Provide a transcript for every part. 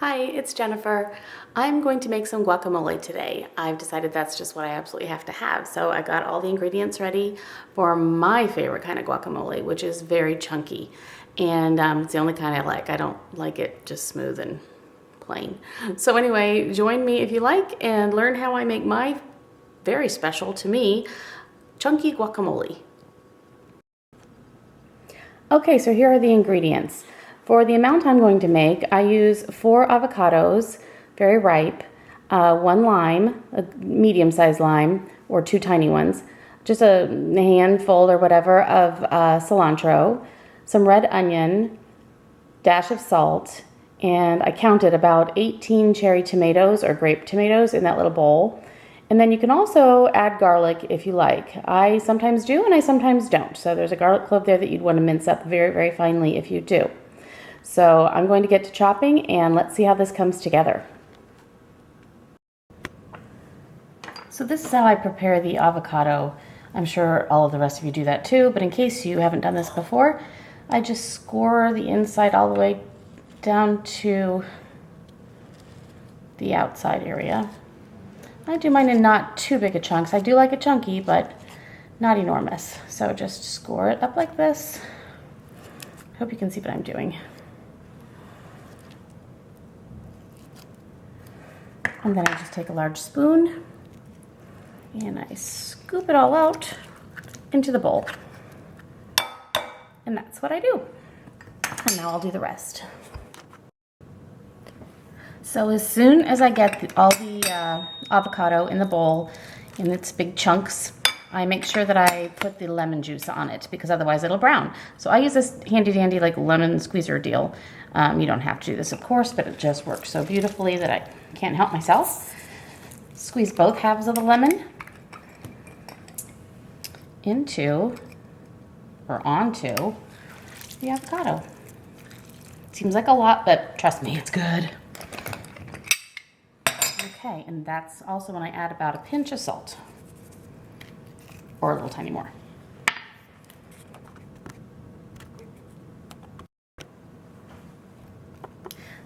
Hi, it's Jennifer. I'm going to make some guacamole today. I've decided that's just what I absolutely have to have. So I got all the ingredients ready for my favorite kind of guacamole, which is very chunky. And it's the only kind I like. I don't like it just smooth and plain. So anyway, join me if you like and learn how I make my very special to me chunky guacamole. Okay, so here are the ingredients. For the amount I'm going to make, I use 4 avocados, very ripe, 1 lime, a medium-sized lime, or 2 tiny ones, just a handful or whatever of cilantro, some red onion, dash of salt, and I counted about 18 cherry tomatoes or grape tomatoes in that little bowl. And then you can also add garlic if you like. I sometimes do and I sometimes don't. So there's a garlic clove there that you'd want to mince up very, very finely if you do. So I'm going to get to chopping and let's see how this comes together. So this is how I prepare the avocado. I'm sure all of the rest of you do that too, but in case you haven't done this before, I just score the inside all the way down to the outside area. I do mine in not too big of chunks. I do like it chunky, but not enormous. So just score it up like this. Hope you can see what I'm doing. And then I just take a large spoon and I scoop it all out into the bowl. And that's what I do. And now I'll do the rest. So as soon as I get all the avocado in the bowl in its big chunks, I make sure that I put the lemon juice on it because otherwise it'll brown. So I use this handy dandy like lemon squeezer deal. You don't have to do this, of course, but it just works so beautifully that I can't help myself. Squeeze both halves of the lemon into or onto the avocado. Seems like a lot, but trust me, it's good. Okay, and that's also when I add about a pinch of salt, or a little tiny more.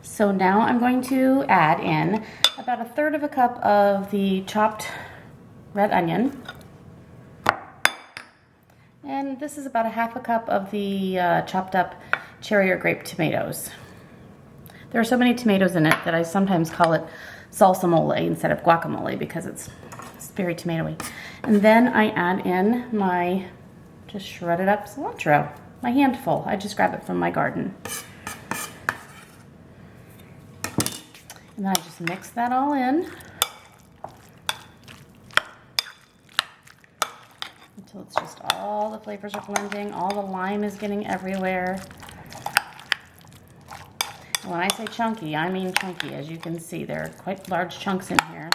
So now I'm going to add in about 1/3 cup of the chopped red onion. And this is about 1/2 cup of the chopped up cherry or grape tomatoes. There are so many tomatoes in it that I sometimes call it salsa mole instead of guacamole because it's very tomatoey. And then I add in my just shredded up cilantro, my handful. I just grab it from my garden. And then I just mix that all in until it's just all the flavors are blending, all the lime is getting everywhere. And when I say chunky, I mean chunky. As you can see, there are quite large chunks in here.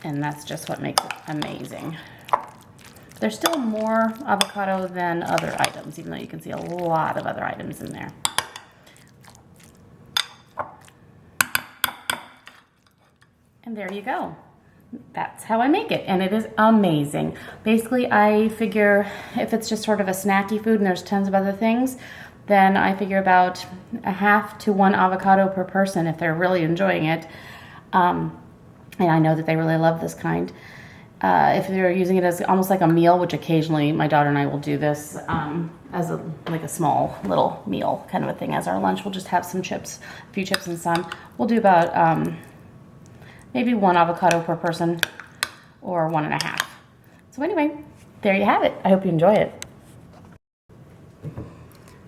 And that's just what makes it amazing. There's still more avocado than other items, even though you can see a lot of other items in there. And there you go. That's how I make it, and it is amazing. Basically, I figure if it's just sort of a snacky food and there's tons of other things, then I figure about 1/2 to 1 avocado per person if they're really enjoying it. And I know that they really love this kind. If they're using it as almost like a meal, which occasionally my daughter and I will do this as like a small little meal kind of a thing as our lunch. We'll just have some chips, a few chips and some. We'll do about maybe 1 avocado per person or 1.5. So anyway, there you have it. I hope you enjoy it.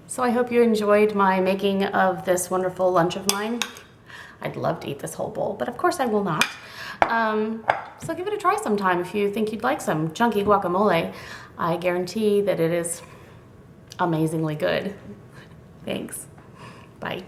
So I hope you enjoyed my making of this wonderful lunch of mine. I'd love to eat this whole bowl, but of course I will not. So give it a try sometime if you think you'd like some chunky guacamole. I guarantee that it is amazingly good. Thanks. Bye.